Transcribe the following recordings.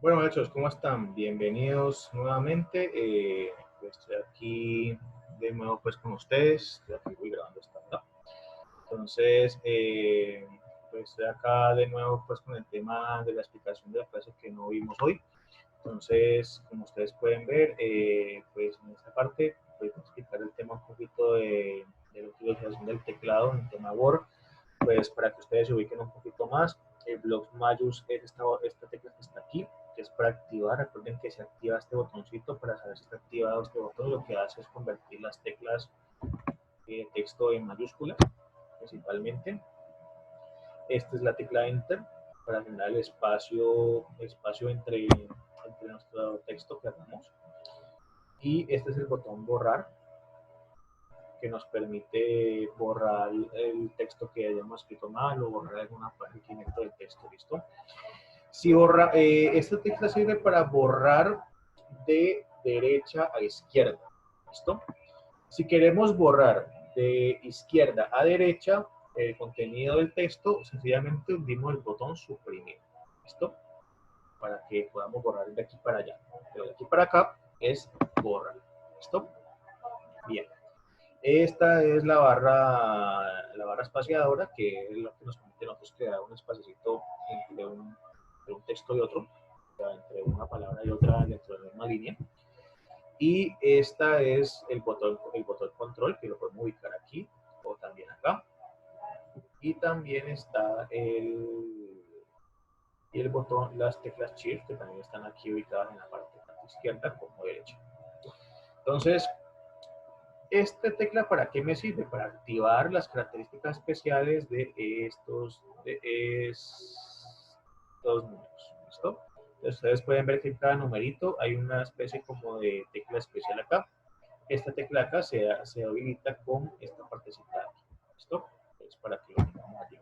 Bueno, muchachos, ¿cómo están? Bienvenidos nuevamente. Estoy aquí de nuevo pues con ustedes. Estoy aquí voy grabando esta, ¿no? Entonces, pues estoy acá de nuevo pues con el tema de la explicación de la clase que no vimos hoy. Entonces, como ustedes pueden ver, pues en esta parte pues voy a explicar el tema un poquito de la utilización del teclado en el tema Word, pues para que ustedes se ubiquen un poquito más. El block Majus es esta tecla que está aquí, que es para activar. Recuerden que se activa este botoncito para saber si está activado este botón. Lo que hace es convertir las teclas de texto en mayúscula, principalmente. Esta es la tecla Enter para generar el espacio entre nuestro texto que hagamos. Y este es el botón borrar, que nos permite borrar el texto que hayamos escrito mal o borrar alguna página del texto, ¿listo? Si esta tecla sirve para borrar de derecha a izquierda, ¿listo? Si queremos borrar de izquierda a derecha el contenido del texto, sencillamente hundimos el botón suprimir, ¿listo? Para que podamos borrar de aquí para allá. Pero de aquí para acá es borrar, ¿listo? Bien. Esta es la barra espaciadora, que es lo que nos permite a nosotros crear un espaciocito entre un texto y otro, o sea, entre una palabra y otra dentro de la misma línea. Y esta es el botón control, que lo podemos ubicar aquí o también acá. Y también está el botón, las teclas Shift, que también están aquí ubicadas en la parte tanto izquierda como derecha. Entonces, esta tecla, ¿para qué me sirve? Para activar las características especiales de estos números. ¿Listo? Entonces, ustedes pueden ver que en cada numerito hay una especie como de tecla especial acá. Esta tecla acá se habilita con esta partecita de aquí. ¿Listo? Es para que lo tengamos allí.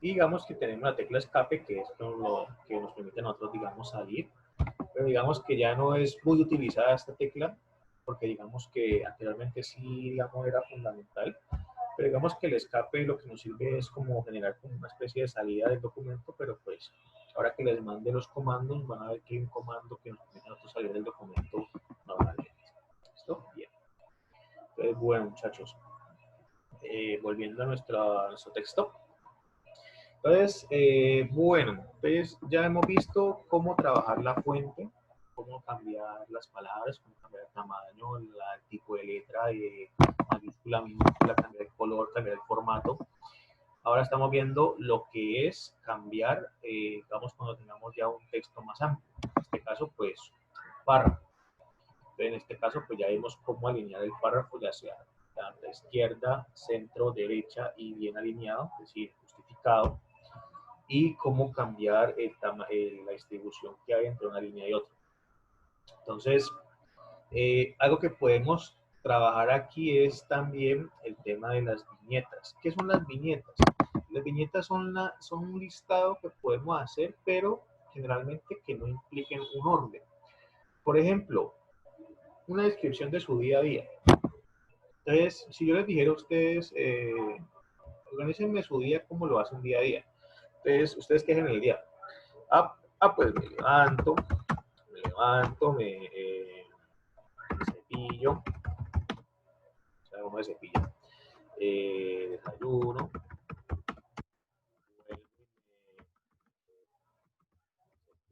Y digamos que tenemos la tecla escape, que es lo que nos permite a nosotros, digamos, salir. Pero digamos que ya no es muy utilizada esta tecla, porque digamos que anteriormente sí, digamos, era fundamental, pero digamos que el escape lo que nos sirve es como generar como una especie de salida del documento, pero pues ahora que les mande los comandos, van a ver que hay un comando que nos permite a nosotros salir del documento normalmente. ¿Listo? Bien. Entonces, bueno, muchachos, volviendo a nuestro texto. Entonces, bueno, entonces ya hemos visto cómo trabajar la fuente, cómo cambiar las palabras, cómo cambiar el tamaño, el tipo de letra, mayúscula, minúscula, cambiar el color, cambiar el formato. Ahora estamos viendo lo que es cambiar, digamos, cuando tengamos ya un texto más amplio. En este caso, pues, un párrafo. Entonces, en este caso, pues ya vimos cómo alinear el párrafo, ya sea de izquierda, centro, derecha y bien alineado, es decir, justificado, y cómo cambiar la distribución que hay entre una línea y otra. Entonces, algo que podemos trabajar aquí es también el tema de las viñetas. ¿Qué son las viñetas? Las viñetas son un listado que podemos hacer, pero generalmente que no impliquen un orden. Por ejemplo, una descripción de su día a día. Entonces, si yo les dijera a ustedes, organícenme su día como lo hacen día a día. Entonces, ¿ustedes qué hacen el día? Pues me cepillo, o sea, uno de cepillo, desayuno,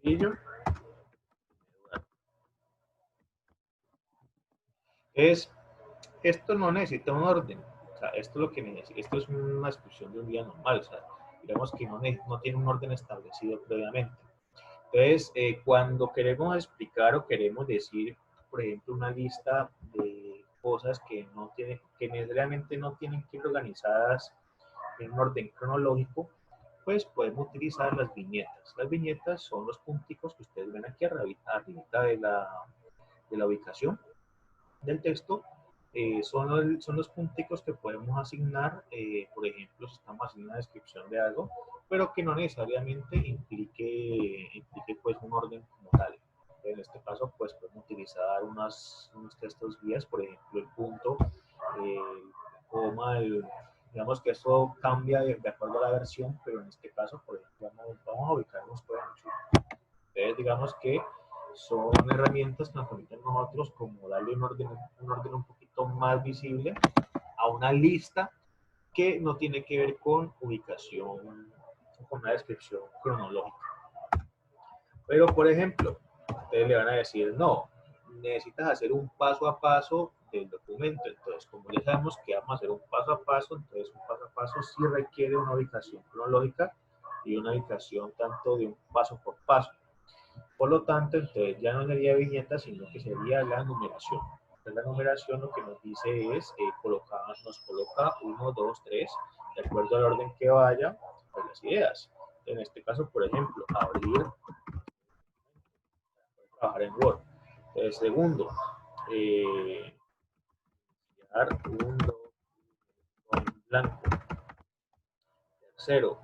cepillo, es, esto no necesita un orden, o sea, esto es lo que necesita, esto es una descripción de un día normal, o sea, digamos que no tiene un orden establecido previamente. Entonces, cuando queremos explicar o queremos decir, por ejemplo, una lista de cosas que necesariamente no tienen que ir organizadas en un orden cronológico, pues podemos utilizar las viñetas. Las viñetas son los punticos que ustedes ven aquí arriba de la ubicación del texto. Son los punticos que podemos asignar, por ejemplo, si estamos haciendo una descripción de algo, pero que no necesariamente implique pues un orden como tal. En este caso, pues podemos utilizar unos textos guías, por ejemplo, el punto, el coma, digamos que eso cambia de acuerdo a la versión, pero en este caso, por ejemplo, vamos a ubicarnos por ejemplo, Entonces, digamos que son herramientas que nos permiten a nosotros como darle un orden un poquito más visible a una lista que no tiene que ver con ubicación o con una descripción cronológica. Pero, por ejemplo, ustedes le van a decir, no, necesitas hacer un paso a paso del documento. Entonces, como ya sabemos que vamos a hacer un paso a paso, entonces un paso a paso sí requiere una ubicación cronológica y una ubicación tanto de un paso por paso. Por lo tanto, entonces ya no sería viñeta, sino que sería la numeración. Entonces, la numeración lo que nos dice es, nos coloca 1, 2, 3, de acuerdo al orden que vaya, pues las ideas. En este caso, por ejemplo, abrir, trabajar en Word. Segundo, crear un documento en blanco. Tercero,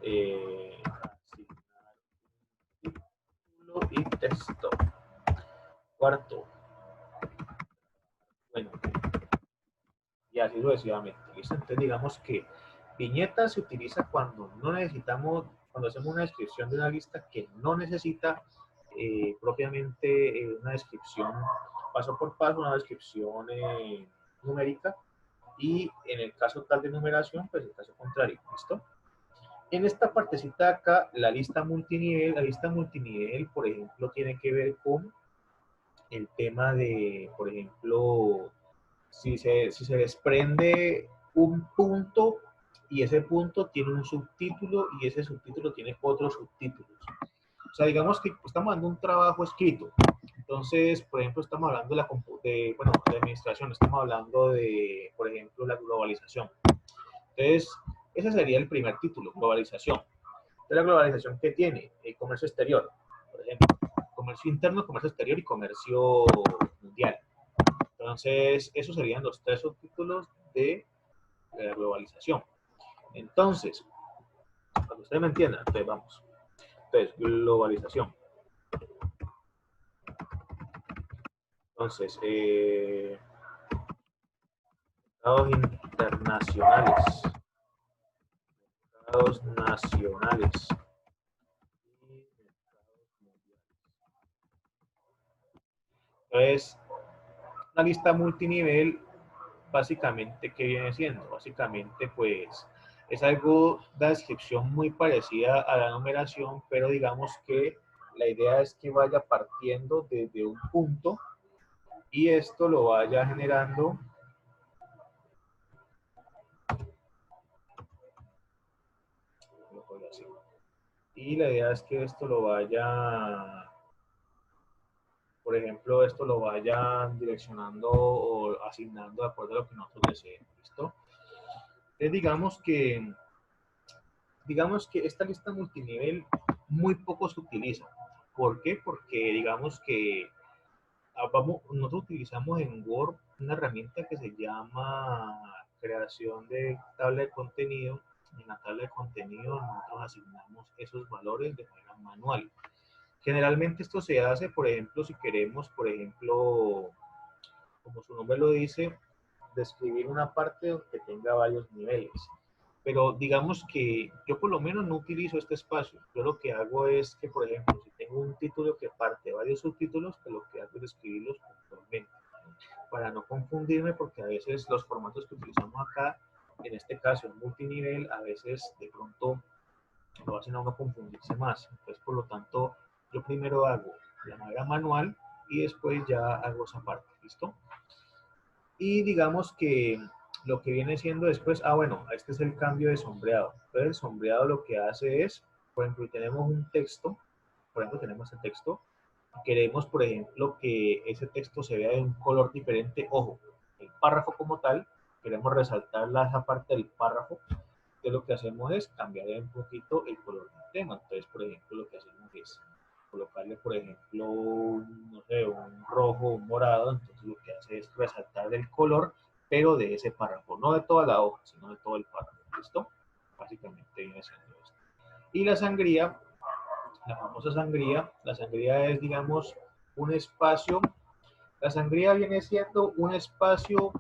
asignar título y texto. Cuarto, bueno, y así sucesivamente. ¿Listo? Entonces digamos que viñeta se utiliza cuando no necesitamos, cuando hacemos una descripción de una lista que no necesita propiamente una descripción paso por paso, una descripción numérica, y en el caso tal de numeración, pues el caso contrario. ¿Listo? En esta partecita de acá, la lista multinivel, por ejemplo, tiene que ver con el tema de, por ejemplo, si se desprende un punto y ese punto tiene un subtítulo y ese subtítulo tiene otros subtítulos. O sea, digamos que estamos dando un trabajo escrito. Entonces, por ejemplo, estamos hablando de administración, estamos hablando de, por ejemplo, la globalización. Entonces, ese sería el primer título, globalización. Entonces, la globalización, ¿qué tiene? El comercio exterior, por ejemplo. Comercio interno, comercio exterior y comercio mundial. Entonces, esos serían los tres subtítulos de la globalización. Entonces, cuando ustedes me entiendan, entonces vamos. Entonces, globalización. Entonces, mercados internacionales, mercados nacionales y mercados mundiales. Entonces, una lista multinivel, básicamente, ¿qué viene siendo? Básicamente, pues, es algo, una descripción muy parecida a la numeración, pero digamos que la idea es que vaya partiendo desde un punto y esto lo vaya generando y la idea es que esto lo vaya, por ejemplo, esto lo vayan direccionando o asignando de acuerdo a lo que nosotros deseemos. ¿Listo? Entonces digamos que esta lista multinivel muy poco se utiliza. ¿Por qué? Porque digamos que nosotros utilizamos en Word una herramienta que se llama creación de tabla de contenido. En la tabla de contenido nosotros asignamos esos valores de manera manual. Generalmente esto se hace, por ejemplo, si queremos, por ejemplo, como su nombre lo dice, describir una parte que tenga varios niveles. Pero digamos que yo por lo menos no utilizo este espacio. Yo lo que hago es que, por ejemplo, si tengo un título que parte de varios subtítulos, pues lo que hago es escribirlos puntualmente. Para no confundirme, porque a veces los formatos que utilizamos acá, en este caso en multinivel, a veces de pronto lo hacen a uno confundirse más. Entonces, por lo tanto, yo primero hago de manera manual y después ya hago esa parte. ¿Listo? Y digamos que lo que viene siendo después, bueno, este es el cambio de sombreado. Entonces el sombreado lo que hace es, por ejemplo, tenemos un texto, por ejemplo, tenemos el texto, y queremos, por ejemplo, que ese texto se vea de un color diferente. Ojo, el párrafo como tal, queremos resaltar esa parte del párrafo, entonces lo que hacemos es cambiar un poquito el color del tema. Entonces, por ejemplo, lo que hacemos es colocarle, por ejemplo, no sé, un rojo, un morado, entonces lo que hace es resaltar el color, pero de ese párrafo, no de toda la hoja, sino de todo el párrafo. ¿Listo? Básicamente viene siendo esto. Y la sangría, la famosa sangría, la sangría es, digamos, un espacio, la sangría viene siendo un espacio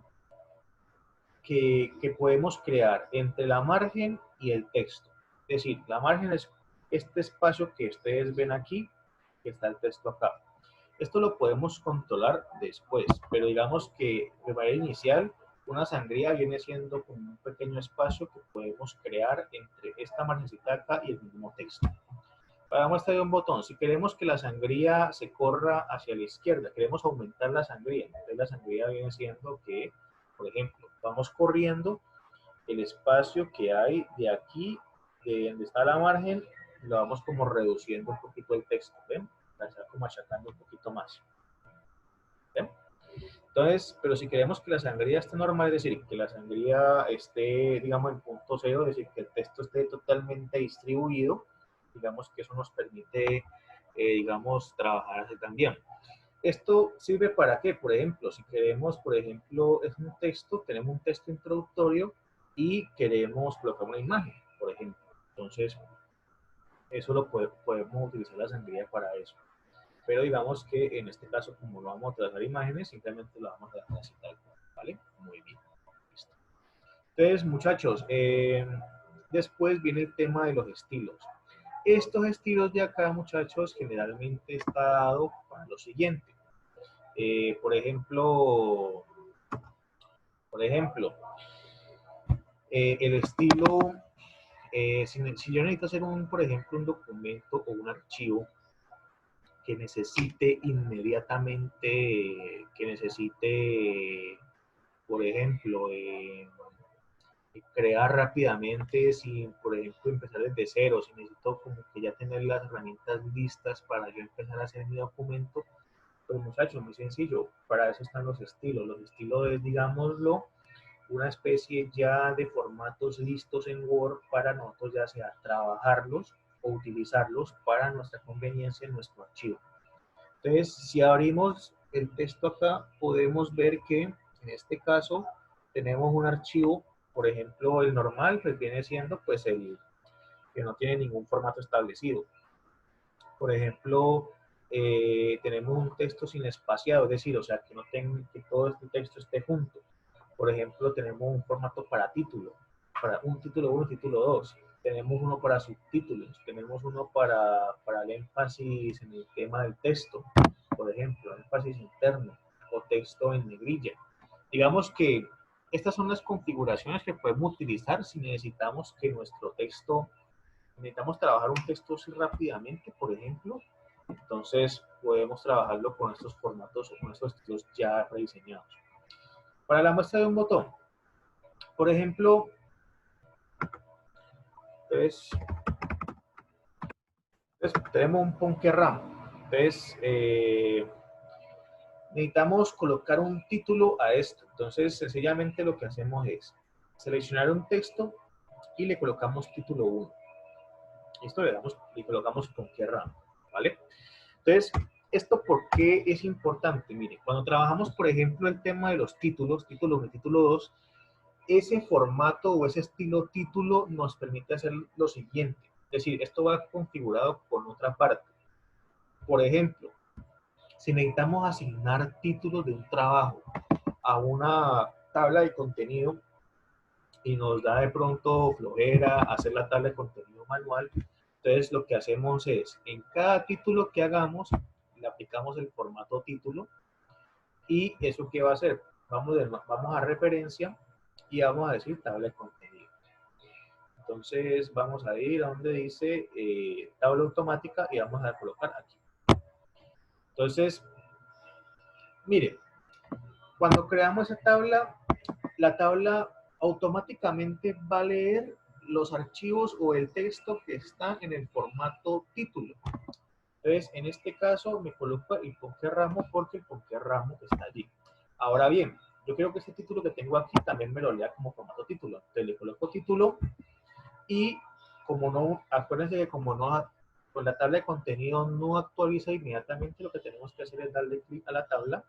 que podemos crear entre la margen y el texto. Es decir, la margen es este espacio que ustedes ven aquí, que está el texto acá. Esto lo podemos controlar después, pero digamos que de manera inicial, una sangría viene siendo como un pequeño espacio que podemos crear entre esta margencita acá y el mismo texto. Para muestra de un botón, si queremos que la sangría se corra hacia la izquierda, queremos aumentar la sangría, entonces la sangría viene siendo que, por ejemplo, vamos corriendo el espacio que hay de aquí, de donde está la margen, lo vamos como reduciendo un poquito el texto, ¿ven? Para estar como achacando un poquito más. ¿Ven? Entonces, pero si queremos que la sangría esté normal, es decir, que la sangría esté, digamos, en punto cero, es decir, que el texto esté totalmente distribuido, digamos que eso nos permite, digamos, trabajar así también. ¿Esto sirve para qué? Por ejemplo, si queremos, por ejemplo, es un texto, tenemos un texto introductorio y queremos colocar una imagen, por ejemplo. Entonces, eso lo podemos utilizar la sangría para eso. Pero digamos que en este caso, como no vamos a trazar imágenes, simplemente lo vamos a dejar así tal cual, ¿vale? Muy bien. Listo. Entonces, muchachos, después viene el tema de los estilos. Estos estilos de acá, muchachos, generalmente está dado para lo siguiente. Por ejemplo, el estilo, si yo necesito hacer por ejemplo, un documento o un archivo que necesite inmediatamente, por ejemplo, crear rápidamente, sin, por ejemplo, empezar desde cero, si necesito como que ya tener las herramientas listas para yo empezar a hacer mi documento, pues muchachos, muy sencillo, para eso están los estilos. Los estilos es, digámoslo, una especie ya de formatos listos en Word para nosotros ya sea trabajarlos o utilizarlos para nuestra conveniencia en nuestro archivo. Entonces, si abrimos el texto acá, podemos ver que en este caso tenemos un archivo, por ejemplo, el normal, pues viene siendo pues el que no tiene ningún formato establecido. Por ejemplo, tenemos un texto sin espaciado, es decir, o sea, que todo este texto esté junto. Por ejemplo, tenemos un formato para título, para un título 1, título 2. Tenemos uno para subtítulos, tenemos uno para el énfasis en el tema del texto, por ejemplo, énfasis interno o texto en negrilla. Digamos que estas son las configuraciones que podemos utilizar si necesitamos que nuestro texto, necesitamos trabajar un texto así rápidamente, por ejemplo, entonces podemos trabajarlo con estos formatos o con estos estilos ya rediseñados. Para la muestra de un botón, por ejemplo, entonces tenemos un PonqueRAM. Entonces, necesitamos colocar un título a esto. Entonces, sencillamente lo que hacemos es seleccionar un texto y le colocamos título 1. Esto le colocamos PonqueRAM, ¿vale? Entonces, ¿esto por qué es importante? Mire, cuando trabajamos, por ejemplo, el tema de los títulos, título 1 y título 2, ese formato o ese estilo título nos permite hacer lo siguiente. Es decir, esto va configurado con otra parte. Por ejemplo, si necesitamos asignar títulos de un trabajo a una tabla de contenido y nos da de pronto flojera hacer la tabla de contenido manual, entonces lo que hacemos es, en cada título que hagamos, le aplicamos el formato título y eso ¿qué va a hacer? Vamos a referencia y vamos a decir tabla de contenido. Entonces vamos a ir a donde dice tabla automática y vamos a colocar aquí. Entonces, mire, cuando creamos esa tabla, la tabla automáticamente va a leer los archivos o el texto que está en el formato título. Entonces, en este caso me coloco el PonqueRAM porque el PonqueRAM está allí. Ahora bien, yo creo que este título que tengo aquí también me lo lea como formato título. Entonces le coloco título y como no, acuérdense que como no, con la tabla de contenido no actualiza inmediatamente, lo que tenemos que hacer es darle clic a la tabla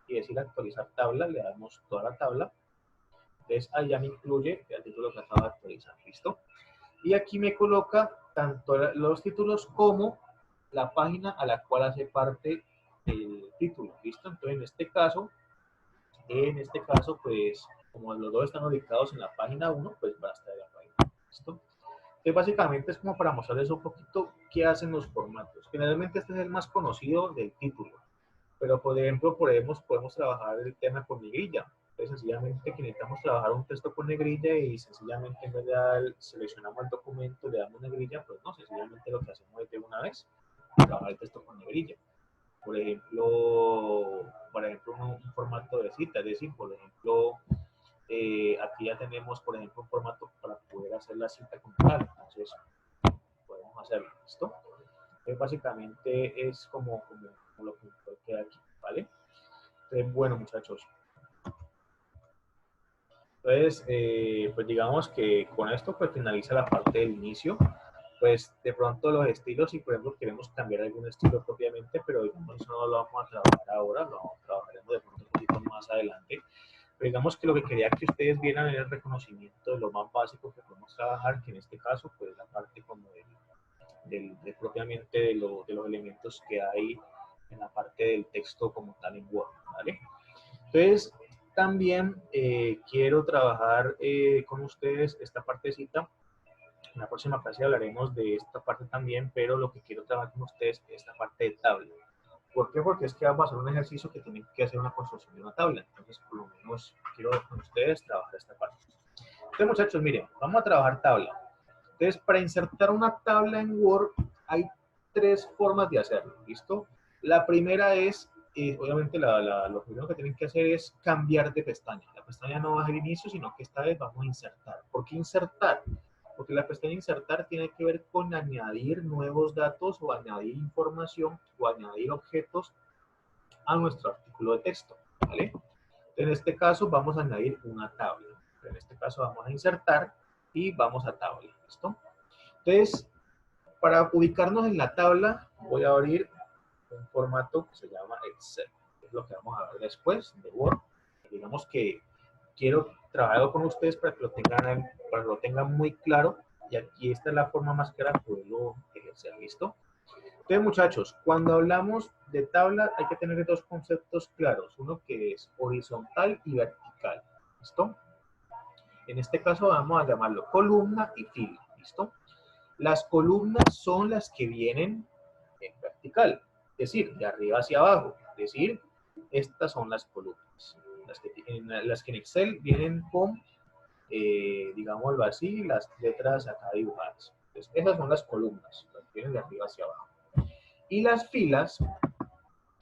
y decir actualizar tabla, le damos toda la tabla. Entonces ahí ya me incluye el título que acaba de actualizar, ¿listo? Y aquí me coloca tanto los títulos como la página a la cual hace parte el título, ¿listo? Entonces en este caso, pues como los dos están ubicados en la página 1, pues va a estar en la página, ¿listo? Entonces, básicamente es como para mostrarles un poquito qué hacen los formatos. Generalmente este es el más conocido del título, pero por ejemplo podemos trabajar el tema con negrilla. Entonces, sencillamente que necesitamos trabajar un texto con negrilla y sencillamente en vez de seleccionamos el documento, le damos negrilla, pues no, sencillamente lo que hacemos es de una vez trabajar el texto con negrilla. Por ejemplo un formato de cita, es decir, por ejemplo, aquí ya tenemos, por ejemplo, un formato para poder hacer la cita como tal. Entonces, podemos hacerlo. ¿Listo? Entonces, básicamente es como lo que queda aquí, ¿vale? Entonces, bueno, muchachos. Entonces, pues digamos que con esto pues finaliza la parte del inicio. Pues de pronto los estilos, si por ejemplo queremos cambiar algún estilo propiamente, pero digamos eso no lo vamos a trabajar ahora, lo trabajaremos de pronto un poquito más adelante. Pero digamos que lo que quería que ustedes vieran era el reconocimiento de lo más básico que podemos trabajar, que en este caso pues la parte como de propiamente de los elementos que hay en la parte del texto como tal en Word, ¿vale? Entonces, también quiero trabajar con ustedes esta partecita. En la próxima clase hablaremos de esta parte también, pero lo que quiero trabajar con ustedes es esta parte de tabla. ¿Por qué? Porque es que vamos a hacer un ejercicio que tienen que hacer una construcción de una tabla. Entonces, por lo menos quiero con ustedes trabajar esta parte. Entonces, muchachos, miren, vamos a trabajar tabla. Entonces, para insertar una tabla en Word, hay tres formas de hacerlo, ¿listo? La primera es, obviamente, lo primero que tienen que hacer es cambiar de pestaña. La pestaña no va a ser inicio, sino que esta vez vamos a insertar. ¿Por qué insertar? Porque la pestaña insertar tiene que ver con añadir nuevos datos o añadir información o añadir objetos a nuestro artículo de texto, ¿vale? En este caso vamos a añadir una tabla. En este caso vamos a insertar y vamos a tabla, ¿listo? Entonces, para ubicarnos en la tabla, voy a abrir un formato que se llama Excel. Es lo que vamos a ver después de Word. Digamos que quiero trabajar con ustedes para que lo tengan muy claro. Y aquí esta es la forma más clara de poderlo ejercer, ¿listo? Entonces, muchachos, cuando hablamos de tabla hay que tener dos conceptos claros. Uno que es horizontal y vertical, ¿listo? En este caso vamos a llamarlo columna y fila, ¿listo? Las columnas son las que vienen en vertical, es decir, de arriba hacia abajo. Es decir, estas son las columnas. Las que en Excel vienen con, digámoslo así, las letras acá dibujadas. Entonces, esas son las columnas, las que vienen de arriba hacia abajo. Y las filas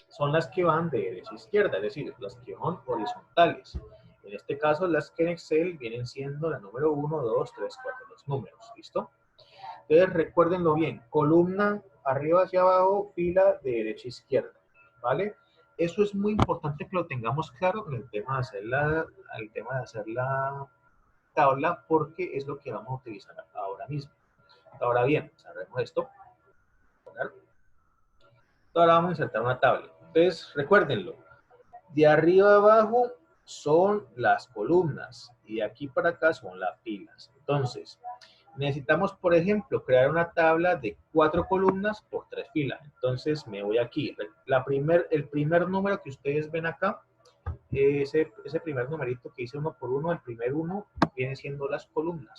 son las que van de derecha a izquierda, es decir, las que son horizontales. En este caso, las que en Excel vienen siendo la número 1, 2, 3, 4, los números, ¿listo? Entonces, recuérdenlo bien, columna arriba hacia abajo, fila de derecha a izquierda, ¿vale? Eso es muy importante que lo tengamos claro en el tema de hacer la tabla, porque es lo que vamos a utilizar ahora mismo. Ahora bien, cerremos esto. Ahora vamos a insertar una tabla. Entonces, recuérdenlo, de arriba a abajo son las columnas y de aquí para acá son las filas. Entonces, necesitamos, por ejemplo, crear una tabla de 4 columnas por 3 filas. Entonces, me voy aquí. El primer número que ustedes ven acá, ese primer numerito que hice 1 por 1, el primer 1 viene siendo las columnas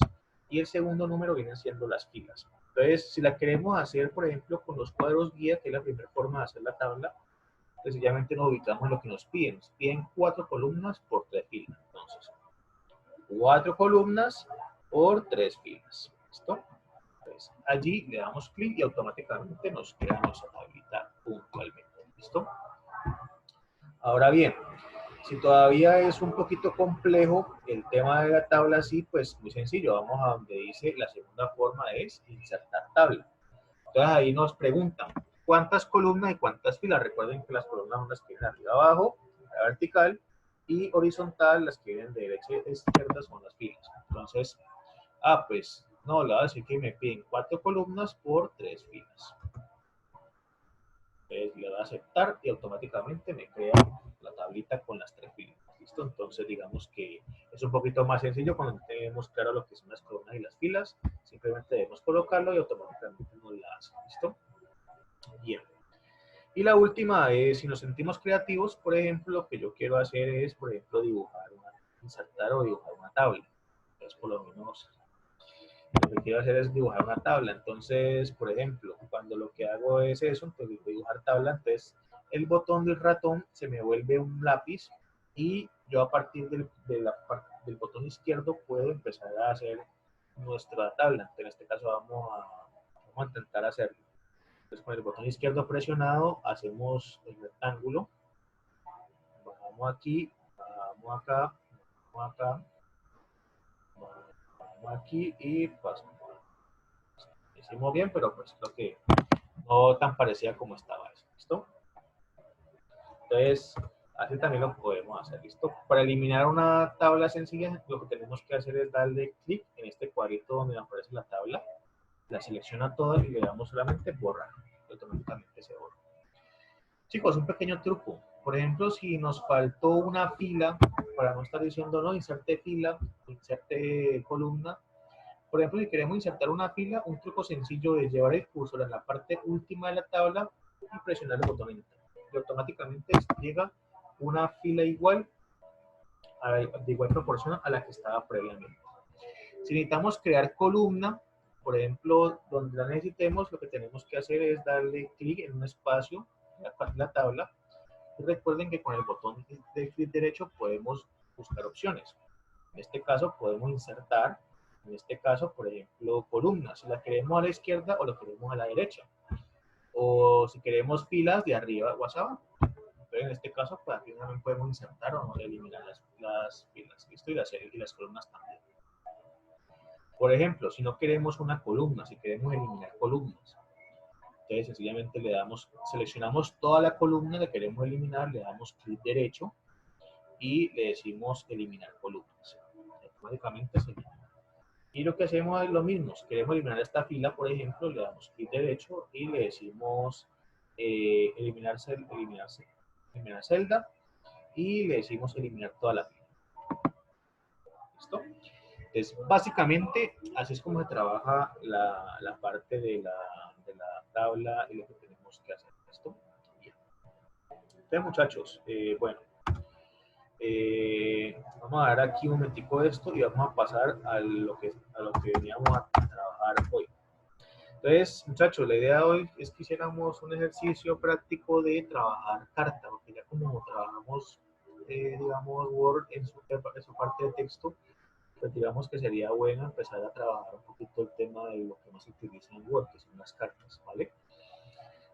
y el segundo número vienen siendo las filas. Entonces, si la queremos hacer, por ejemplo, con los cuadros guía, que es la primera forma de hacer la tabla, sencillamente nos ubicamos en lo que nos piden. Nos piden 4 columnas por 3 filas. Entonces, 4 columnas por 3 filas. ¿Listo? Entonces, allí le damos clic y automáticamente nos crea nuestra tablita puntualmente. ¿Listo? Ahora bien, si todavía es un poquito complejo el tema de la tabla así, pues muy sencillo. Vamos a donde dice la segunda forma es insertar tabla. Entonces ahí nos preguntan cuántas columnas y cuántas filas. Recuerden que las columnas son las que vienen arriba abajo, la vertical, y horizontal, las que vienen de derecha a izquierda son las filas. Entonces, pues no, le voy a decir que me piden 4 columnas por 3 filas. Entonces le voy a aceptar y automáticamente me crea la tablita con las 3 filas. ¿Listo? Entonces digamos que es un poquito más sencillo cuando tenemos claro lo que son las columnas y las filas. Simplemente debemos colocarlo y automáticamente nos la hace. ¿Listo? Bien. Y la última es, si nos sentimos creativos, por ejemplo, lo que yo quiero hacer es, por ejemplo, insertar o dibujar una tabla. Entonces, por lo menos, Lo que quiero hacer es dibujar una tabla. Entonces, por ejemplo, cuando lo que hago es eso, entonces dibujar tabla, entonces el botón del ratón se me vuelve un lápiz y yo a partir del botón izquierdo puedo empezar a hacer nuestra tabla. En este caso vamos a intentar hacerlo. Entonces con el botón izquierdo presionado hacemos el rectángulo, bajamos aquí, bajamos acá, bajamos acá, bajamos aquí y pasamos. Hicimos bien, pero pues creo que no tan parecida como estaba eso. ¿Listo? Entonces, así también lo podemos hacer. ¿Listo? Para eliminar una tabla sencilla, lo que tenemos que hacer es darle clic en este cuadrito donde aparece la tabla, la selecciona toda y le damos solamente borrar. Y automáticamente se borra. Chicos, un pequeño truco. Por ejemplo, si nos faltó una fila, para no estar diciendo no, inserte fila, inserte columna. Por ejemplo, si queremos insertar una fila, un truco sencillo es llevar el cursor en la parte última de la tabla y presionar el botón Enter. Y automáticamente llega una fila igual, de igual proporción a la que estaba previamente. Si necesitamos crear columna, por ejemplo, donde la necesitemos, lo que tenemos que hacer es darle clic en un espacio en la tabla. Y recuerden que con el botón de clic derecho podemos buscar opciones. En este caso podemos insertar, en este caso, por ejemplo, columnas. Si la queremos a la izquierda o la queremos a la derecha. O si queremos filas de arriba o hacia abajo. Entonces, en este caso, pues aquí también podemos insertar o eliminar las filas. ¿Listo? Y las columnas también. Por ejemplo, si no queremos una columna, si queremos eliminar columnas, entonces sencillamente seleccionamos toda la columna que queremos eliminar, le damos clic derecho y le decimos eliminar columnas. Automáticamente se elimina. Y lo que hacemos es lo mismo. Si queremos eliminar esta fila, por ejemplo, le damos clic derecho y le decimos eliminar celda y le decimos eliminar toda la fila. ¿Listo? Entonces, básicamente, así es como se trabaja la parte de la tabla y lo que tenemos que hacer. ¿Listo? Bien. Entonces, muchachos, bueno, vamos a dar aquí un momentico de esto y vamos a pasar a lo que veníamos a trabajar hoy. Entonces, muchachos, la idea de hoy es que hiciéramos un ejercicio práctico de trabajar carta, porque ya como trabajamos, digamos, Word en su parte de texto, pues digamos que sería bueno empezar a trabajar un poquito el tema de lo que más se utiliza en Word, que son las cartas, ¿vale?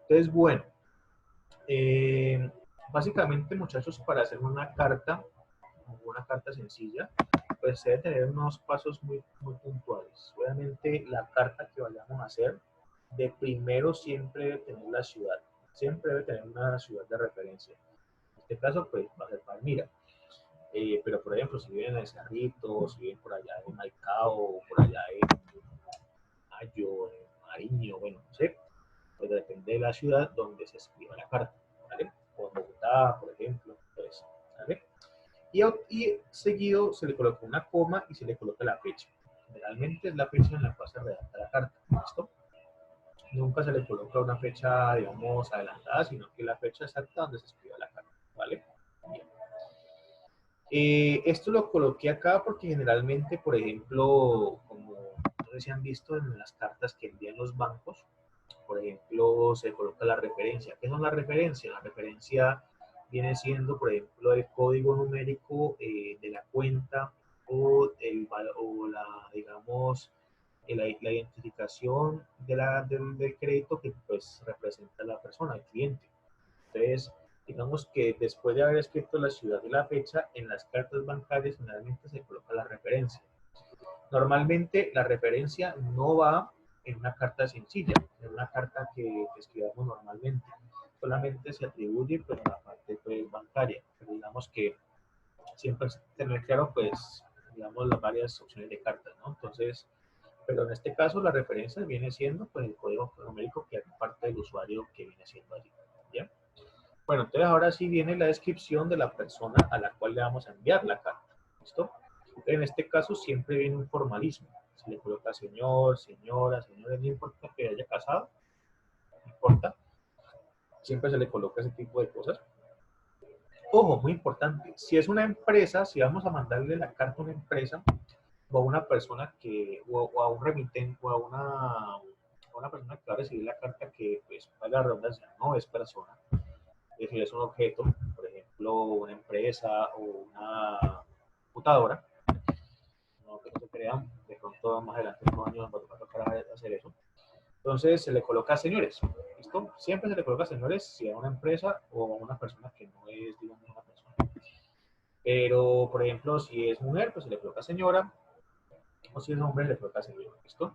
Entonces, bueno, básicamente, muchachos, para hacer una carta sencilla, pues se debe tener unos pasos muy puntuales. Obviamente, la carta que vayamos a hacer, de primero siempre debe tener la ciudad, siempre debe tener una ciudad de referencia. En este caso, pues va a ser Palmira. Pero, por ejemplo, si viven en el Cerrito, si viven por allá en Maicao, por allá en Mayo, en Mariño, bueno, no sé, pues depende de la ciudad donde se escriba la carta, ¿vale? O en Bogotá, por ejemplo, pues, ¿vale? Y seguido se le coloca una coma y se le coloca la fecha. Generalmente es la fecha en la cual se redacta la carta, ¿listo? Nunca se le coloca una fecha, digamos, adelantada, sino que la fecha exacta donde se escriba la carta, ¿vale? Bien. Esto lo coloqué acá porque generalmente, por ejemplo, como no sé si han visto en las cartas que envían los bancos, por ejemplo, se coloca la referencia. ¿Qué son las referencias? La referencia viene siendo, por ejemplo, el código numérico de la cuenta o digamos, la identificación del crédito que pues representa la persona, el cliente. Entonces, digamos que después de haber escrito la ciudad y la fecha, en las cartas bancarias generalmente se coloca la referencia. Normalmente la referencia no va en una carta sencilla, en una carta que escribamos normalmente. Solamente se atribuye pues, a la parte pues, bancaria. Pero digamos que siempre tener claro, pues, digamos, las varias opciones de cartas, ¿no? Entonces, pero en este caso la referencia viene siendo pues, el código numérico que hace parte del usuario que viene siendo allí. ¿Ya? Bueno, entonces ahora sí viene la descripción de la persona a la cual le vamos a enviar la carta. ¿Listo? En este caso siempre viene un formalismo. Se le coloca señor, señora, señores, no importa que haya casado, no importa. Siempre se le coloca ese tipo de cosas. Ojo, muy importante. Si es una empresa, si vamos a mandarle la carta a una empresa, o a una persona que, o a un remitente, o a una persona que va a recibir la carta que, pues, para la redundancia, no es persona, es decir, es un objeto, por ejemplo, una empresa o una computadora, no que no se crean, de pronto más adelante en unos años nos va a tocar hacer eso. Entonces se le coloca señores, ¿listo? Siempre se le coloca señores si a una empresa o a una persona que no es, digamos, una persona. Pero, por ejemplo, si es mujer, pues se le coloca señora, o si es hombre, se le coloca señor, ¿listo?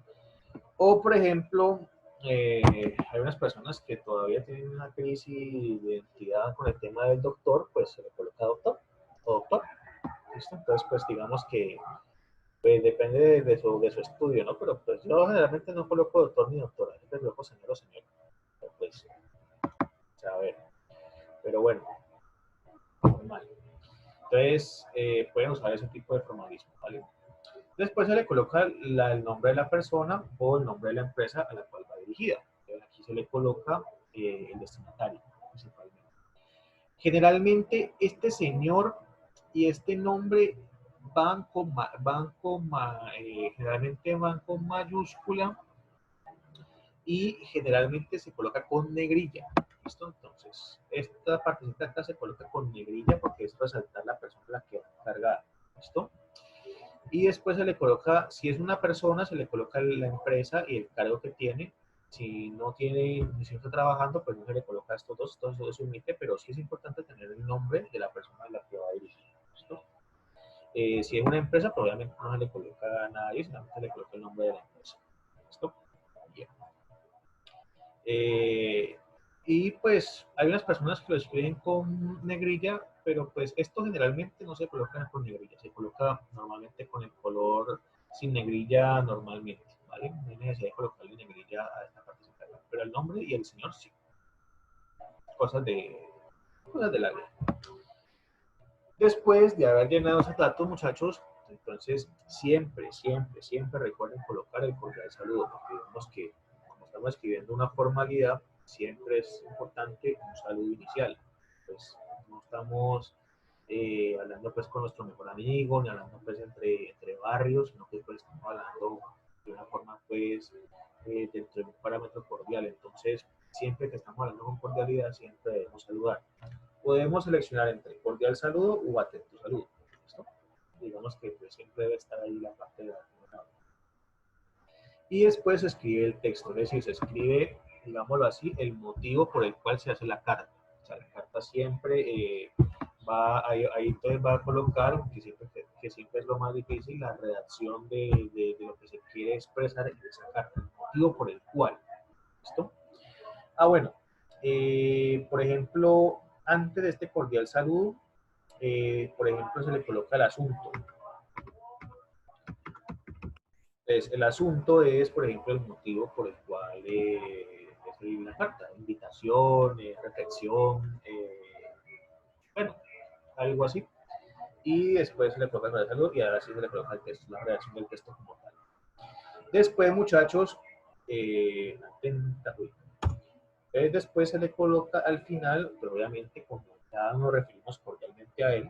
O, por ejemplo, hay unas personas que todavía tienen una crisis de identidad con el tema del doctor, pues se le coloca doctor o doctor, ¿listo? Entonces, pues digamos que pues, depende de su estudio, ¿no? Pero pues yo generalmente no coloco doctor ni doctora, siempre coloco señor o señor. Pero, pues, a ver, pero bueno, normal. Entonces, pueden usar ese tipo de formalismo, ¿vale? Después se le coloca el nombre de la persona o el nombre de la empresa a la cual va dirigida. Entonces, aquí se le coloca el destinatario, principalmente. Generalmente, este señor y este nombre generalmente van con mayúscula y generalmente se coloca con negrilla. ¿Listo? Entonces, esta partecita acá se coloca con negrilla porque es resaltar la persona a la que va encargada. ¿Listo? Y después se le coloca, si es una persona, se le coloca la empresa y el cargo que tiene. Si no tiene, si no está trabajando, pues no se le coloca estos dos se omite, pero sí es importante tener el nombre de la persona a la que va a dirigir. ¿Listo? Si es una empresa, pues obviamente no se le coloca nada ahí, solamente se le coloca el nombre de la empresa. ¿Listo? Bien. Y pues hay unas personas que lo escriben con negrilla, pero pues esto generalmente no se coloca con negrilla, se coloca normalmente con el color sin negrilla normalmente, ¿vale? No hay necesidad de colocarle negrilla a esta parte, pero el nombre y el señor sí. Cosas cosas de la vida. Después de haber llenado esos datos, muchachos, entonces siempre recuerden colocar el cordial saludo, porque digamos que como estamos escribiendo una formalidad, siempre es importante un saludo inicial. Pues no estamos hablando pues con nuestro mejor amigo, ni hablando pues entre barrios, sino que pues estamos hablando de una forma pues dentro de un parámetro cordial. Entonces, siempre que estamos hablando con cordialidad, siempre debemos saludar. Podemos seleccionar entre cordial saludo o atento saludo. ¿Listo? Digamos que pues, siempre debe estar ahí la parte de la palabra. Y después se escribe el texto, es decir, se escribe, digámoslo así, el motivo por el cual se hace la carta. O sea, la carta siempre ahí entonces va a colocar, que siempre es lo más difícil, la redacción de lo que se quiere expresar en esa carta, el motivo por el cual. ¿Listo? Bueno, por ejemplo, antes de este cordial saludo, por ejemplo, se le coloca el asunto. Entonces, el asunto es, por ejemplo, el motivo por el cual es la carta, invitación, reflexión, bueno, algo así. Y después se le coloca el cordial saludo y ahora sí se le coloca el texto, la redacción del texto como tal. Después, muchachos, después se le coloca al final, pero obviamente como ya nos referimos cordialmente a él,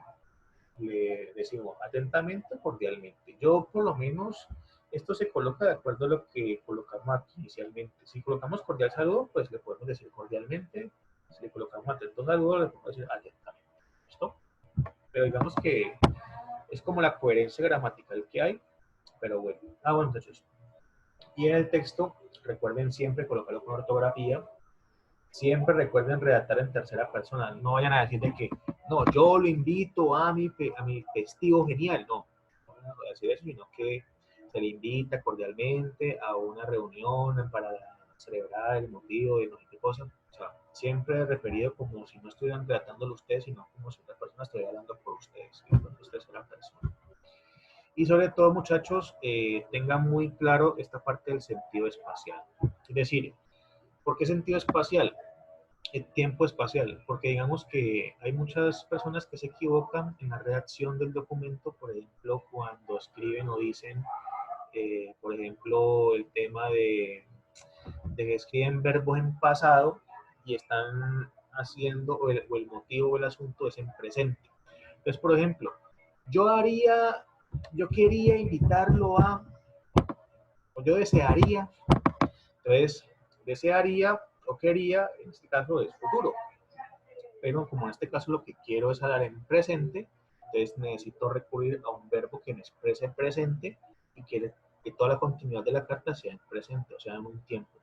le decimos atentamente, cordialmente. Yo por lo menos, esto se coloca de acuerdo a lo que colocamos aquí inicialmente. Si colocamos cordial saludo, pues le podemos decir cordialmente. Si le colocamos atento saludo, le podemos decir atentamente. ¿Listo? Pero digamos que es como la coherencia gramatical que hay, pero bueno. Bueno, entonces. Y en el texto, recuerden siempre colocarlo con ortografía. Siempre recuerden redactar en tercera persona. No vayan a decir de que, no, yo lo invito a mi festivo genial. No, no vayan a decir eso, sino que se le invita cordialmente a una reunión para celebrar el motivo de no sé qué cosa. O sea, siempre referido como si no estuvieran tratándolo ustedes, sino como si otra persona estuviera hablando por ustedes. Y por ustedes son la persona. Y sobre todo, muchachos, tengan muy claro esta parte del sentido espacial. Es decir, ¿por qué sentido espacial? El tiempo espacial, porque digamos que hay muchas personas que se equivocan en la redacción del documento, por ejemplo, cuando escriben o dicen, por ejemplo, el tema de que escriben verbos en pasado y están haciendo, o el motivo o el asunto es en presente. Entonces, por ejemplo, yo haría yo quería invitarlo a, o yo desearía, entonces desearía o quería, en este caso es futuro, pero como en este caso lo que quiero es hablar en presente, entonces necesito recurrir a un verbo que me exprese el presente y que toda la continuidad de la carta sea en presente, o sea, en un tiempo.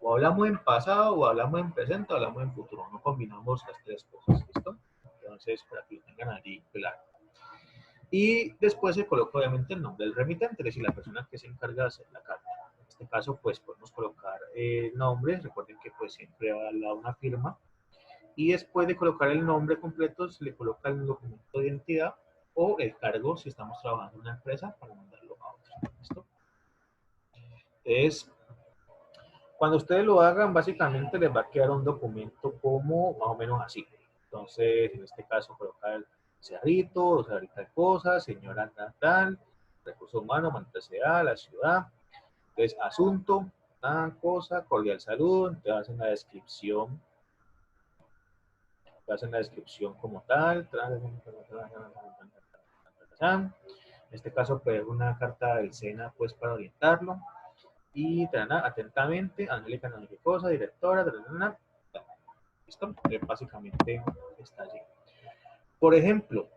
O hablamos en pasado, o hablamos en presente, o hablamos en futuro. No combinamos las tres cosas, ¿listo? Entonces, para que lo tengan allí claro. Y después se coloca obviamente el nombre del remitente, es decir, la persona que se encarga de hacer la carta. En este caso, pues podemos colocar nombres, recuerden que pues siempre va al lado una firma, y después de colocar el nombre completo se le coloca el documento de identidad o el cargo si estamos trabajando en una empresa para mandarlo a otro. ¿Listo? Entonces, cuando ustedes lo hagan, básicamente les va a quedar un documento como más o menos así. Entonces, en este caso, colocar cerrito, o sea, tal cosa, señora tal, recursos humanos, manta sea, la ciudad. Entonces, asunto, tal cosa, cordial salud, te hacen la descripción como tal. En este caso, pues una carta del SENA, pues para orientarlo. Y atentamente, Angélica, no sé qué cosa, directora, ¿listo? Básicamente está allí. Por ejemplo,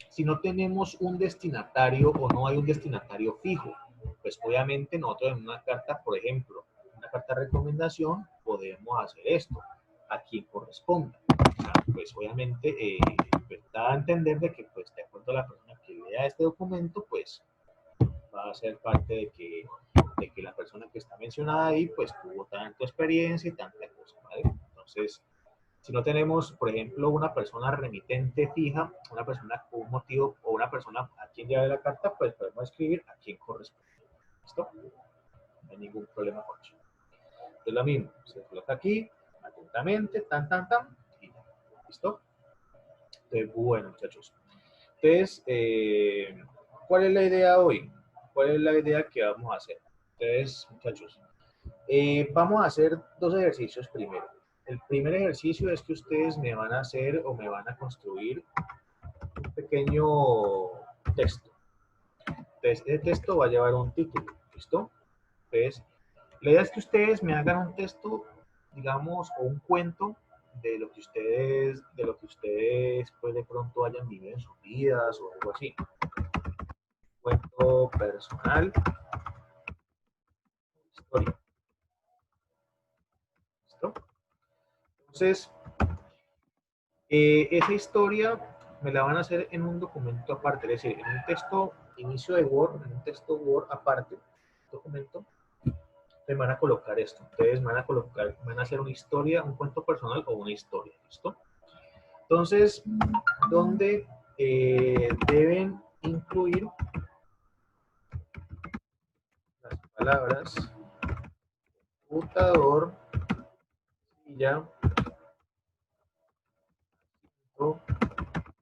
si no tenemos un destinatario o no hay un destinatario fijo, pues obviamente nosotros en una carta, por ejemplo, una carta de recomendación, podemos hacer esto, a quien corresponda. O sea, pues obviamente pues, da a entender de que, pues, de acuerdo a la persona que lea este documento, pues va a ser parte de que la persona que está mencionada ahí, pues tuvo tanta experiencia y tanta cosa, ¿vale? Entonces, si no tenemos, por ejemplo, una persona remitente fija, una persona con un motivo o una persona a quien lleve la carta, pues podemos escribir a quien corresponde. ¿Listo? No hay ningún problema con eso. Es lo mismo, se coloca aquí, atentamente, y ya. ¿Listo? Entonces, bueno, muchachos. Entonces, ¿cuál es la idea hoy? ¿Cuál es la idea que vamos a hacer? Entonces, muchachos, vamos a hacer dos ejercicios primero. El primer ejercicio es que ustedes me van a hacer o me van a construir un pequeño texto. Entonces, ese texto va a llevar un título, ¿listo? Entonces, la idea es que ustedes me hagan un texto, digamos, o un cuento de lo que ustedes pues de pronto hayan vivido en sus vidas o algo así. Un cuento personal, historia, ¿listo? Entonces, esa historia me la van a hacer en un documento aparte, es decir, en un texto inicio de Word, en un texto Word aparte, documento, me van a colocar esto. Ustedes van a hacer una historia, un cuento personal o una historia, ¿listo? Entonces, donde deben incluir las palabras computador, silla,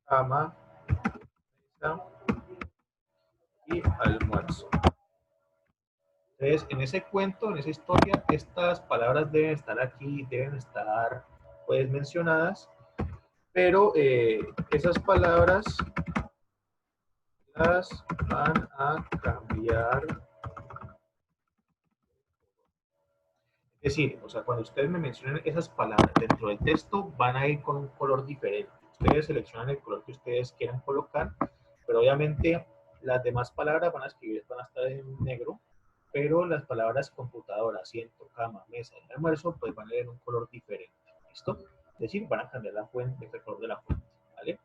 cama, mesa y almuerzo. Entonces, en ese cuento, en esa historia, estas palabras deben estar aquí, deben estar pues mencionadas, pero esas palabras las van a cambiar. Es decir, o sea, cuando ustedes me mencionen esas palabras dentro del texto, van a ir con un color diferente. Ustedes seleccionan el color que ustedes quieran colocar, pero obviamente las demás palabras van a estar en negro, pero las palabras computadora, asiento, cama, mesa y almuerzo, pues van a ir en un color diferente. ¿Listo? Es decir, van a cambiar la fuente, el color de la fuente. ¿Vale?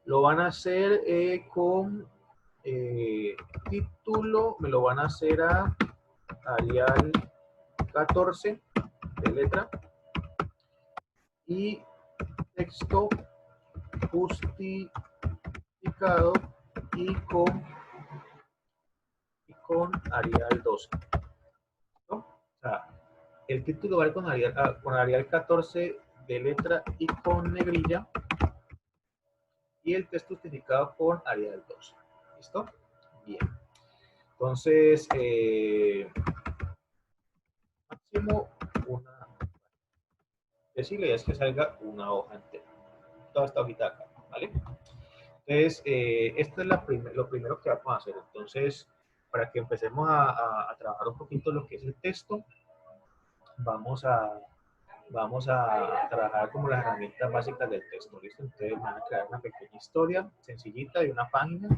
Lo van a hacer con título, me lo van a hacer a Arial 14 de letra y texto justificado y con Arial 12. ¿No? O sea, el título va con Arial 14 de letra y con negrilla y el texto justificado con Arial 12. ¿Listo? Bien. Entonces, máximo una. Decirle es que salga una hoja entera. Toda esta hojita acá, ¿vale? Entonces, esto es lo primero que vamos a hacer. Entonces, para que empecemos a trabajar un poquito lo que es el texto, vamos a, vamos a trabajar como las herramientas básicas del texto, ¿listo? Entonces van a crear una pequeña historia sencillita de una página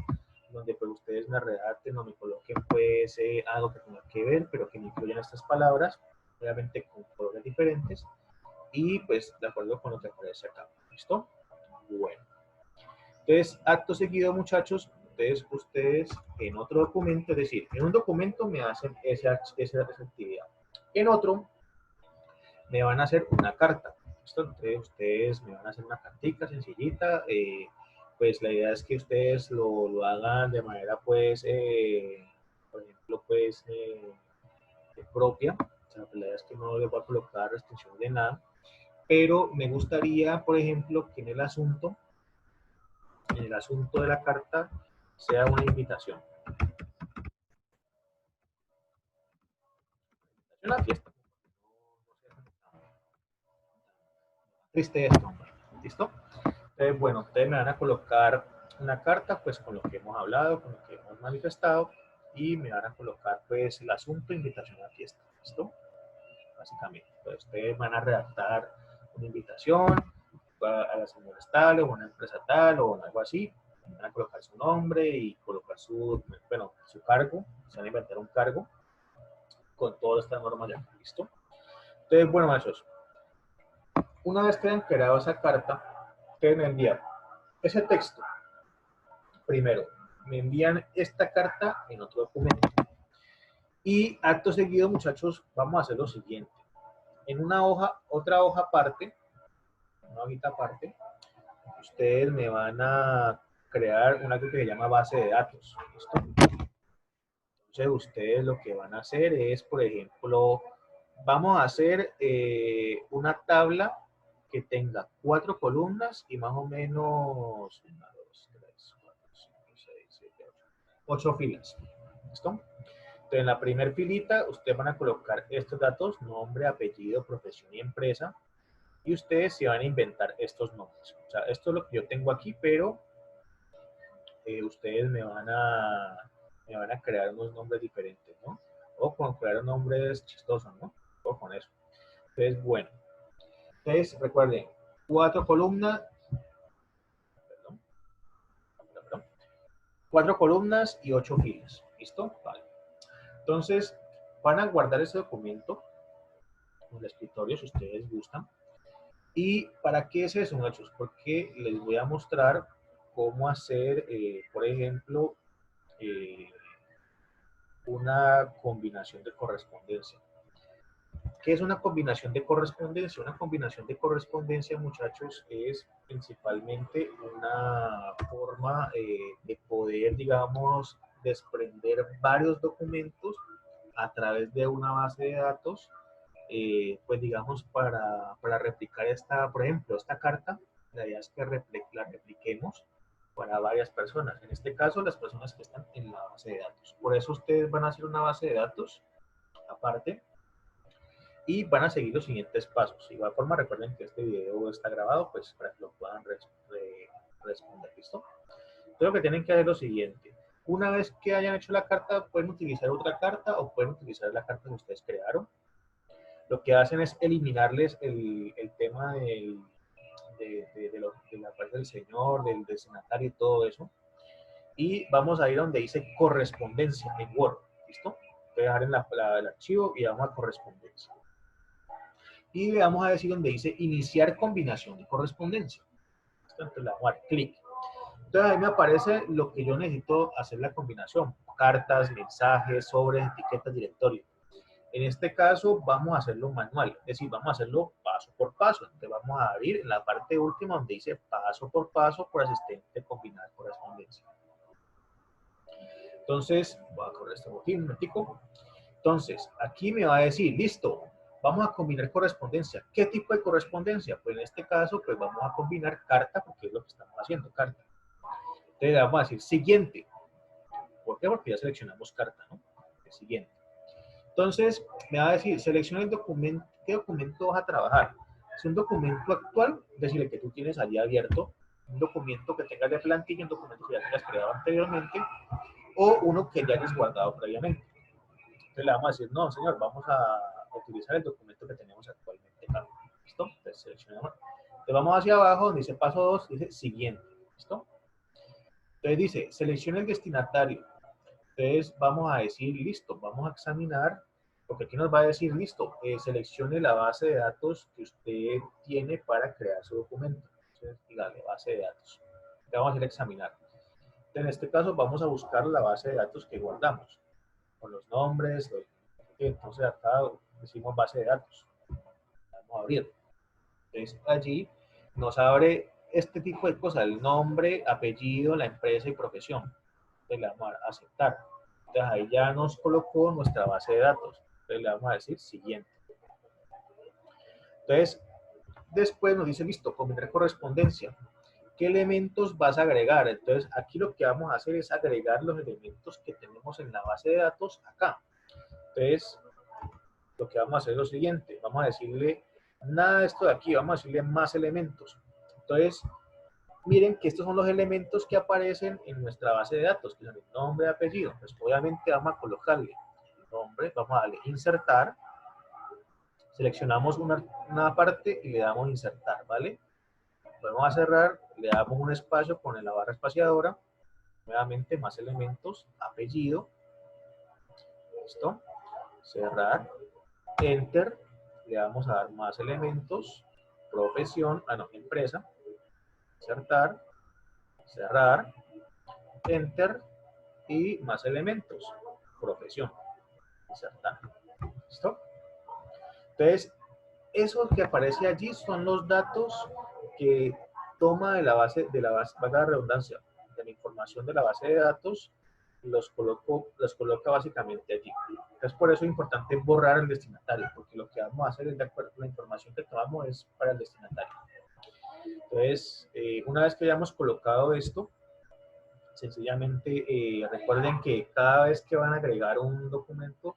donde pues ustedes me redacten o me coloquen pues algo que tenga que ver, pero que me incluyan estas palabras, obviamente con colores diferentes y pues de acuerdo con lo que aparece acá, ¿listo? Bueno. Entonces, acto seguido, muchachos, ustedes en otro documento, es decir, en un documento me hacen esa actividad. En otro me van a hacer una carta. Entonces, ustedes me van a hacer una cartica sencillita. Pues la idea es que ustedes lo hagan de manera, pues, por ejemplo, pues, propia. O sea, la idea es que no les voy a colocar restricción de nada. Pero me gustaría, por ejemplo, que en el asunto de la carta sea una invitación. Una fiesta. Triste esto, ¿listo? Bueno, ustedes me van a colocar una carta, pues con lo que hemos hablado, con lo que hemos manifestado, y me van a colocar, pues, el asunto, invitación a la fiesta, ¿listo? Básicamente, pues ustedes van a redactar una invitación a la señora tal, o una empresa tal, o algo así, van a colocar su nombre y colocar bueno, su cargo, se van a inventar un cargo con todas estas normas ya, ¿listo? Entonces, bueno, machos, una vez que hayan creado esa carta, ustedes me envían ese texto. Primero, me envían esta carta en otro documento. Y acto seguido, muchachos, vamos a hacer lo siguiente. En una hoja, otra hoja aparte, una hojita aparte, ustedes me van a crear una que se llama base de datos. ¿Listo? Entonces, ustedes lo que van a hacer es, por ejemplo, vamos a hacer una tabla que tenga 4 columnas y más o menos 1, 2, 3, 4, 5, 6, 7, 8 filas. ¿Listo? Entonces, en la primera filita, ustedes van a colocar estos datos, nombre, apellido, profesión y empresa, y ustedes se van a inventar estos nombres. O sea, esto es lo que yo tengo aquí, pero ustedes me van a crear unos nombres diferentes, ¿no? O con crear nombres chistosos, ¿no? O con eso. Entonces, bueno. Entonces, recuerden, 4 columnas, perdón, perdón, 4 columnas y 8 filas. ¿Listo? Vale. Entonces, van a guardar ese documento en el escritorio si ustedes gustan. ¿Y para qué es eso, muchachos? Porque les voy a mostrar cómo hacer, por ejemplo, eh, una combinación de correspondencia. ¿Qué es una combinación de correspondencia? Una combinación de correspondencia, muchachos, es principalmente una forma de poder, digamos, desprender varios documentos a través de una base de datos, pues digamos, para replicar esta, por ejemplo, esta carta, la idea es que la repliquemos para varias personas. En este caso, las personas que están en la base de datos. Por eso ustedes van a hacer una base de datos aparte y van a seguir los siguientes pasos. De igual forma, recuerden que este video está grabado, pues para que lo puedan responder, ¿listo? Entonces, lo que tienen que hacer es lo siguiente. Una vez que hayan hecho la carta, pueden utilizar otra carta o pueden utilizar la carta que ustedes crearon. Lo que hacen es eliminarles el tema de la parte del señor, del destinatario y todo eso. Y vamos a ir donde dice correspondencia en Word, ¿listo? Voy a dejar en el archivo y vamos a correspondencia. Y le vamos a decir donde dice iniciar combinación de correspondencia. Entonces le vamos a dar clic. Entonces ahí me aparece lo que yo necesito hacer la combinación. Cartas, mensajes, sobres, etiquetas, directorio. En este caso vamos a hacerlo manual, es decir, vamos a hacerlo paso por paso. Entonces vamos a abrir en la parte última donde dice paso por asistente combinar correspondencia. Entonces, voy a correr este botín un momentico. Entonces, aquí me va a decir, listo, vamos a combinar correspondencia. ¿Qué tipo de correspondencia? Pues en este caso, pues vamos a combinar carta, porque es lo que estamos haciendo, carta. Entonces, le vamos a decir siguiente. ¿Por qué? Porque ya seleccionamos carta, ¿no? El siguiente. Entonces, me va a decir, selecciona el documento, ¿qué documento vas a trabajar? Es un documento actual, es decir, el que tú tienes allí abierto, un documento que tengas de plantilla, un documento que ya tengas creado anteriormente, o uno que ya hayas guardado previamente. Entonces le vamos a decir, no, señor, vamos a utilizar el documento que tenemos actualmente acá. ¿Listo? Entonces seleccionamos. Entonces vamos hacia abajo, donde dice paso 2, dice siguiente. ¿Listo? Entonces dice, seleccione el destinatario. Entonces vamos a decir, listo, vamos a examinar, porque aquí nos va a decir, listo, seleccione la base de datos que usted tiene para crear su documento. Entonces, dígale, base de datos. Le vamos a hacer examinar. En este caso vamos a buscar la base de datos que guardamos, con los nombres, entonces acá decimos base de datos. Vamos a abrir. Entonces allí nos abre este tipo de cosas, el nombre, apellido, la empresa y profesión. Entonces le vamos a aceptar. Entonces ahí ya nos colocó nuestra base de datos. Entonces le vamos a decir siguiente. Entonces después nos dice listo, combinar correspondencia. ¿Qué elementos vas a agregar? Entonces aquí lo que vamos a hacer es agregar los elementos que tenemos en la base de datos acá. Entonces lo que vamos a hacer es lo siguiente, vamos a decirle nada de esto de aquí, vamos a decirle más elementos. Entonces, miren que estos son los elementos que aparecen en nuestra base de datos, que son el nombre y apellido. Pues obviamente vamos a colocarle el nombre, vamos a darle insertar, seleccionamos una parte y le damos insertar, ¿vale? Podemos a cerrar, le damos un espacio con la barra espaciadora, nuevamente más elementos, apellido, listo, cerrar, enter, le vamos a dar más elementos, profesión, empresa, insertar, cerrar, enter y más elementos, profesión, insertar. ¿Listo? Entonces, eso que aparece allí son los datos que toma de la base, valga la redundancia, de la información de la base de datos, los coloca básicamente allí. Entonces, por eso es importante borrar el destinatario, porque lo que vamos a hacer es de acuerdo con la información que tomamos es para el destinatario. Entonces, una vez que hayamos colocado esto, sencillamente recuerden que cada vez que van a agregar un documento,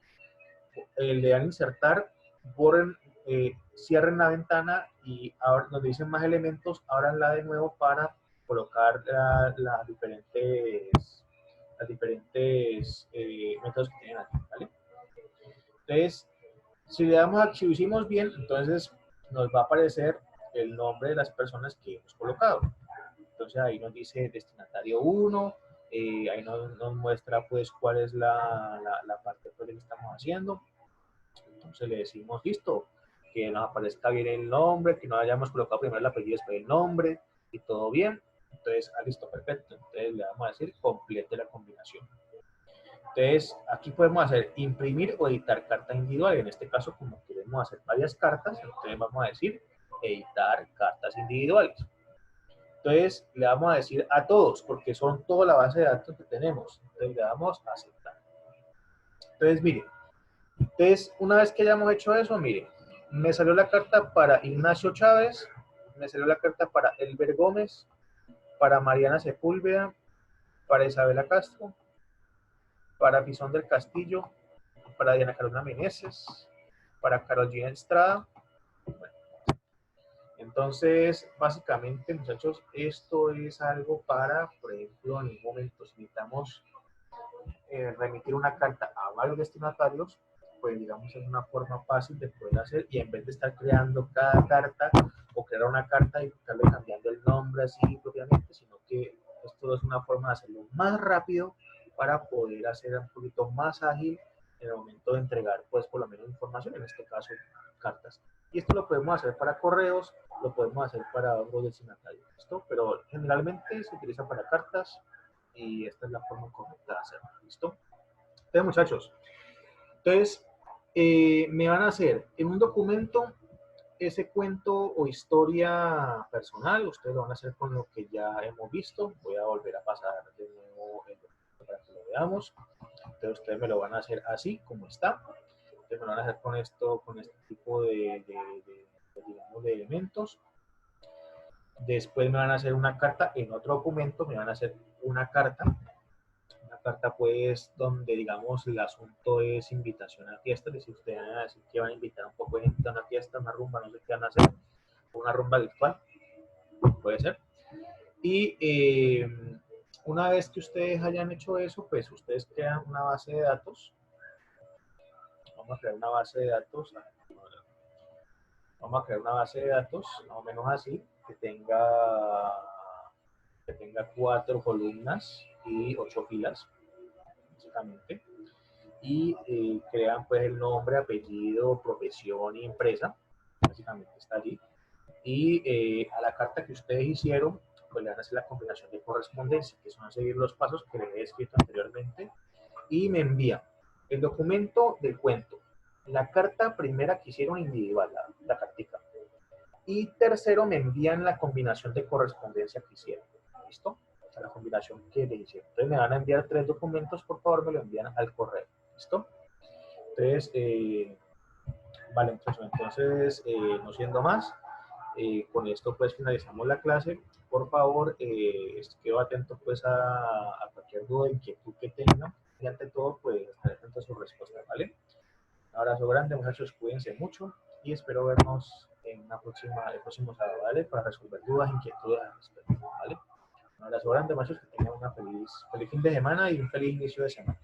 le dan insertar, borren, cierren la ventana y ahora nos dicen más elementos, abranla de nuevo para colocar las diferentes métodos que tienen aquí, ¿vale? Entonces, si le damos a, si lo hicimos bien, entonces nos va a aparecer el nombre de las personas que hemos colocado. Entonces ahí nos dice destinatario 1, ahí nos muestra pues cuál es la parte pues, que estamos haciendo. Entonces le decimos listo, que nos aparezca bien el nombre, que no hayamos colocado primero el apellido después el nombre y todo bien. Entonces, listo, perfecto. Entonces le vamos a decir complete la combinación. Entonces, aquí podemos hacer imprimir o editar carta individual. En este caso, como queremos hacer varias cartas, entonces vamos a decir editar cartas individuales. Entonces, le vamos a decir a todos, porque son toda la base de datos que tenemos. Entonces, le damos a aceptar. Entonces, miren. Entonces, una vez que hayamos hecho eso, miren, me salió la carta para Ignacio Chávez, me salió la carta para Elber Gómez, para Mariana Sepúlveda, para Isabela Castro, para Pisón del Castillo, para Diana Carolina Meneses, para Carolina Estrada. Bueno, entonces, básicamente, muchachos, esto es algo para, por ejemplo, en un momento, si necesitamos remitir una carta a varios destinatarios, pues digamos es una forma fácil de poder hacer y en vez de estar creando cada carta o crear una carta y estarle cambiando el nombre así propiamente, sino que esto es una forma de hacerlo más rápido para poder hacer un poquito más ágil en el momento de entregar pues por lo menos información, en este caso cartas. Y esto lo podemos hacer para correos, lo podemos hacer para otros destinatarios, ¿listo? Pero generalmente se utiliza para cartas y esta es la forma correcta de hacerlo, ¿listo? Entonces, muchachos, entonces me van a hacer en un documento ese cuento o historia personal, ustedes lo van a hacer con lo que ya hemos visto, voy a volver a pasar de nuevo el documento para que lo veamos, entonces ustedes me lo van a hacer así como está, entonces me lo van a hacer con esto, con este tipo digamos, de elementos. Después me van a hacer una carta en otro documento, me van a hacer una carta pues donde digamos el asunto es invitación a fiesta, es decir, ustedes van a decir que van a invitar un poco de gente a una fiesta, una rumba, no sé qué van a hacer, una rumba virtual, puede ser. Y una vez que ustedes hayan hecho eso, pues ustedes crean una base de datos. Vamos a crear una base de datos. Vamos a crear una base de datos, más o menos así, que tenga 4 columnas y 8 filas, básicamente. Y crean pues el nombre, apellido, profesión y empresa, básicamente está allí. Y a la carta que ustedes hicieron, pues le van a hacer la combinación de correspondencia, que son a seguir los pasos que les he escrito anteriormente, y me envían el documento del cuento, la carta primera que hicieron individual, la cartica, y tercero me envían la combinación de correspondencia que hicieron. ¿Listo? O sea, la combinación que le hicieron. Entonces me van a enviar 3 documentos, por favor, me lo envían al correo. ¿Listo? Entonces, vale, entonces no siendo más, con esto pues finalizamos la clase. Por favor, quedo atento pues a cualquier duda, inquietud que tengan, y ante todo pues estaré atento a su respuesta, ¿vale? Un abrazo grande, muchachos, cuídense mucho y espero vernos en el próximo sábado, ¿vale? Para resolver dudas, inquietudes al respecto, ¿vale? Un abrazo grande, muchachos, que tengan una feliz fin de semana y un feliz inicio de semana.